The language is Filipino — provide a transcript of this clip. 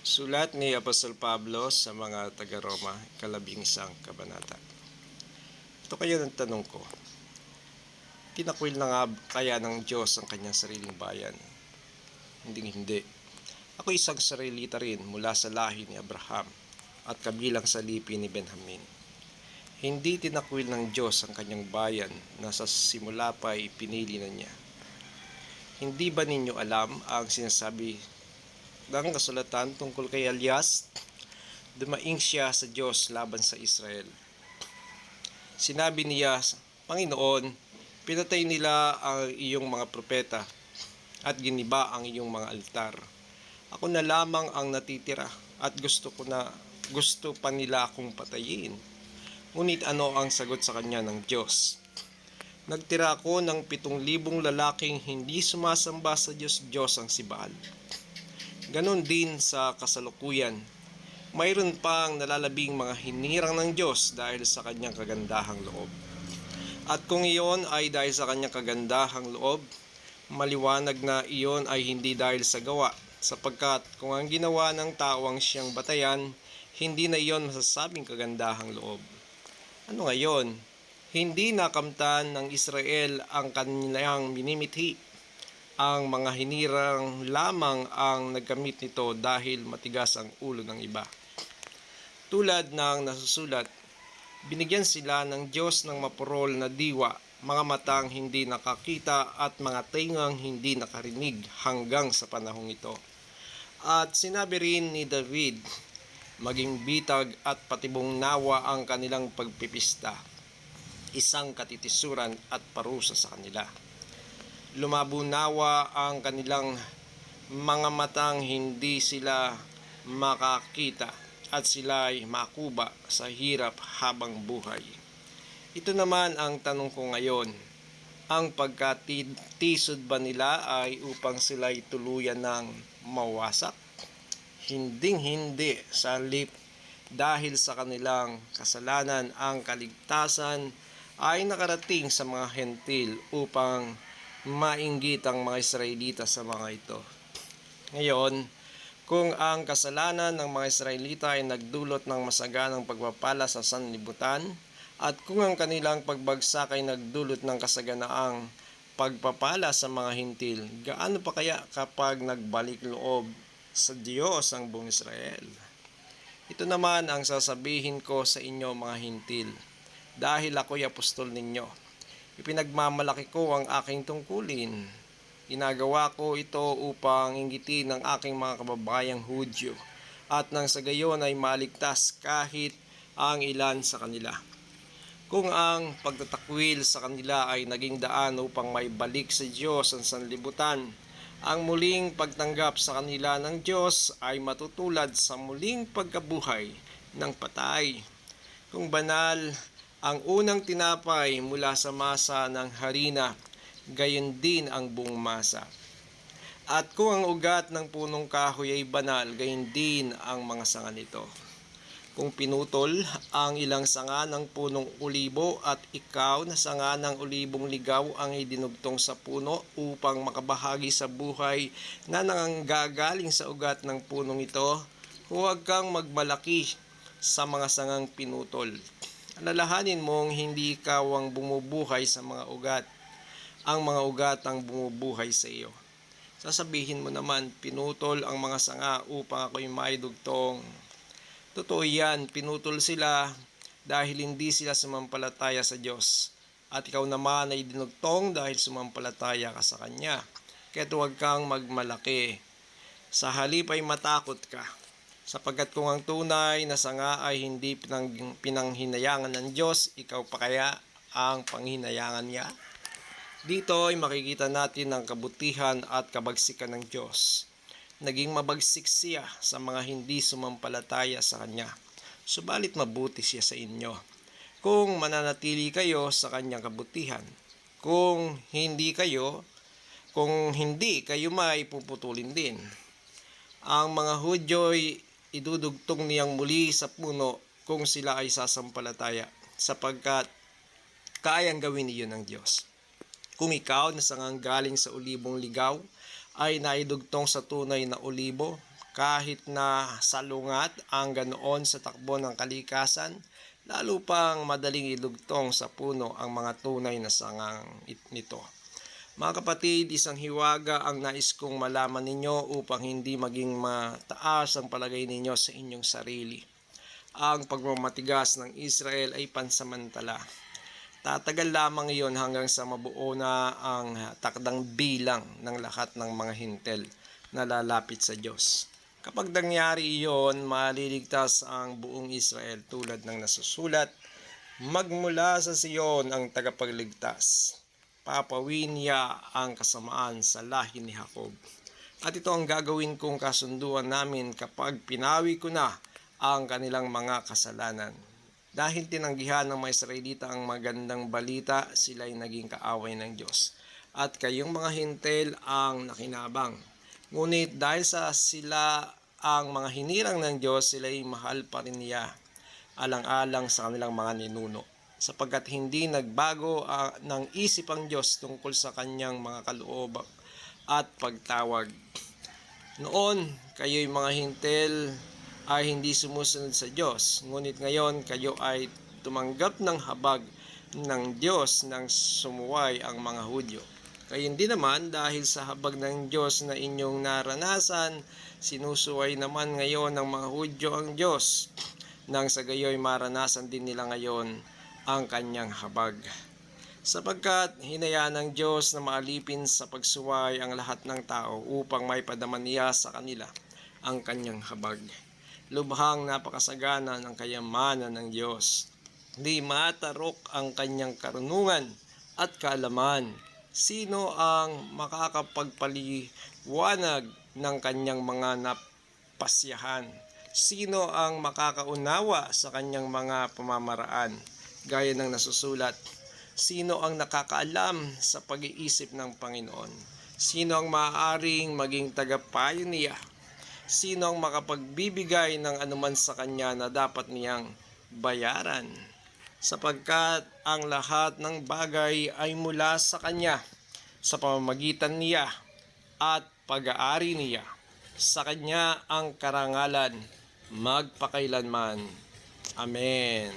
Sulat ni Apostol Pablo sa mga taga-Roma, 11 kabanata. Ito kaya ng tanong ko, tinakwil na nga kaya ng Diyos ang kanyang sariling bayan? Hindi. Ako isang Israelita rin mula sa lahi ni Abraham at kabilang sa lipi ni Benjamin. Hindi tinakwil ng Diyos ang kanyang bayan na sa simula pa'y pinili na niya. Hindi ba ninyo alam ang sinasabi ng kasulatan tungkol kay Elias? Dumaing siya sa Diyos laban sa Israel. Sinabi niya, Panginoon, pinatay nila ang iyong mga propeta at giniba ang iyong mga altar. Ako na lamang ang natitira at gusto pa nila akong patayin. Ngunit ano ang sagot sa kanya ng Diyos? Nagtira ako ng 7,000 lalaking hindi sumasamba sa Diyos ang si Baal. Ganon din sa kasalukuyan. Mayroon pang nalalabing mga hinirang ng Diyos dahil sa kanyang kagandahang loob. At kung iyon ay dahil sa kanyang kagandahang loob, maliwanag na iyon ay hindi dahil sa gawa, sapagkat kung ang ginawa ng tao ang siyang batayan, hindi na iyon masasabing kagandahang loob. Ano ngayon? Hindi nakamtan ng Israel ang kanilang minimithi. Ang mga hinirang lamang ang nagkamit nito dahil matigas ang ulo ng iba. Tulad ng nasusulat, binigyan sila ng Diyos ng mapurol na diwa, mga matang hindi nakakita at mga tengang hindi nakarinig hanggang sa panahong ito. At sinabi rin ni David, maging bitag at patibong nawa ang kanilang pagpipista, isang katitisuran at parusa sa kanila. Lumabo nawa ang kanilang mga matang hindi sila makakita at sila ay makuba sa hirap habang buhay. Ito naman ang tanong ko ngayon, ang pagkatisod ba nila ay upang sila ay tuluyan ng mawasak? Hinding-hindi, sa halip dahil sa kanilang kasalanan ang kaligtasan ay nakarating sa mga hentil upang mainggit ang mga Israelita sa mga ito. Ngayon, kung ang kasalanan ng mga Israelita ay nagdulot ng masaganang pagpapala sa sanlibutan, at kung ang kanilang pagbagsak ay nagdulot ng kasaganaang pagpapala sa mga hintil, gaano pa kaya kapag nagbalik loob sa Diyos ang buong Israel? Ito naman ang sasabihin ko sa inyo mga hintil, dahil ako'y apostol ninyo. Ipinagmamalaki ko ang aking tungkulin. Ginagawa ko ito upang inggitin ang aking mga kababayang Hudyo at nang sa gayon ay maligtas kahit ang ilan sa kanila. Kung ang pagtatakwil sa kanila ay naging daan upang maibalik sa Diyos ang sanlibutan, ang muling pagtanggap sa kanila ng Diyos ay matutulad sa muling pagkabuhay ng patay. Kung banal ang unang tinapay mula sa masa ng harina, gayon din ang buong masa. At kung ang ugat ng punong kahoy ay banal, gayon din ang mga sanga nito. Kung pinutol ang ilang sanga ng punong ulibo at ikaw na sanga ng ulibong ligaw ang idinugtong sa puno upang makabahagi sa buhay na nanggagaling sa ugat ng punong ito, huwag kang magmalaki sa mga sangang pinutol. Alalahanin mong hindi ikaw ang bumubuhay sa mga ugat. Ang mga ugat ang bumubuhay sa iyo. Sasabihin mo naman, pinutol ang mga sanga upang ako'y maidugtong. Totoo yan, pinutol sila dahil hindi sila sumampalataya sa Diyos. At ikaw naman ay dinugtong dahil sumampalataya ka sa Kanya. Kaya't huwag kang magmalaki. Sa halip ay matakot ka. Sapagkat kung ang tunay na sanga ay hindi pinanghinayangan ng Diyos, ikaw pa kaya ang panghinayangan niya? Dito ay makikita natin ang kabutihan at kabagsikan ng Diyos. Naging mabagsik siya sa mga hindi sumampalataya sa Kanya. Subalit mabuti siya sa inyo kung mananatili kayo sa Kanyang kabutihan. Kung hindi kayo may puputulin din. Ang mga Hudyo ay idudugtong niyang muli sa puno kung sila ay sasampalataya, sapagkat kayang gawin iyon ng Diyos. Kung ikaw na sangang galing sa ulibong ligaw ay naidugtong sa tunay na ulibo, Kahit na salungat ang ganoon sa takbo ng kalikasan, lalo pang madaling idugtong sa puno ang mga tunay na sangang nito. Mga kapatid, isang hiwaga ang nais kong malaman ninyo upang hindi maging mataas ang palagay ninyo sa inyong sarili. Ang pagmamatigas ng Israel ay pansamantala. Tatagal lamang iyon hanggang sa mabuo na ang takdang bilang ng lahat ng mga hintel na lalapit sa Diyos. Kapag nangyari iyon, maliligtas ang buong Israel tulad ng nasusulat, magmula sa Siyon ang tagapagligtas. Papawin niya ang kasamaan sa lahi ni Jacob. At ito ang gagawin kong kasunduan namin kapag pinawi ko na ang kanilang mga kasalanan. Dahil tinanggihan ng mga Israelita ang magandang balita, sila ay naging kaaway ng Diyos. At kayong mga hintel ang nakinabang. Ngunit dahil sa sila ang mga hinirang ng Diyos, sila ay mahal pa rin niya, alang-alang sa kanilang mga ninuno. Sapagkat hindi nagbago ng isip ang Diyos tungkol sa kanyang mga kaloob at pagtawag. Noon, kayo'y mga hintel ay hindi sumusunod sa Diyos. Ngunit ngayon, kayo ay tumanggap ng habag ng Diyos nang sumuway ang mga Hudyo. Kaya hindi naman dahil sa habag ng Diyos na inyong naranasan, sinusuway naman ngayon ng mga Hudyo ang Diyos, nang sa gayoy maranasan din nila ngayon ang kanyang habag. Sapagkat hinayaan ng Diyos na maalipin sa pagsuway ang lahat ng tao upang may padaman niya sa kanila ang kanyang habag. Lubhang napakasagana ng kayamanan ng Diyos. Di matarok ang kanyang karunungan at kaalaman. Sino ang makakapagpaliwanag ng kanyang mga napasyahan? Sino ang makakaunawa sa kanyang mga pamamaraan? Gaya ng nasusulat, sino ang nakakaalam sa pag-iisip ng Panginoon? Sino ang maaaring maging tagapayo niya? Sino ang makapagbibigay ng anuman sa kanya na dapat niyang bayaran? Sapagkat ang lahat ng bagay ay mula sa kanya, sa pamamagitan niya at pag-aari niya. Sa kanya ang karangalan magpakailanman. Amen.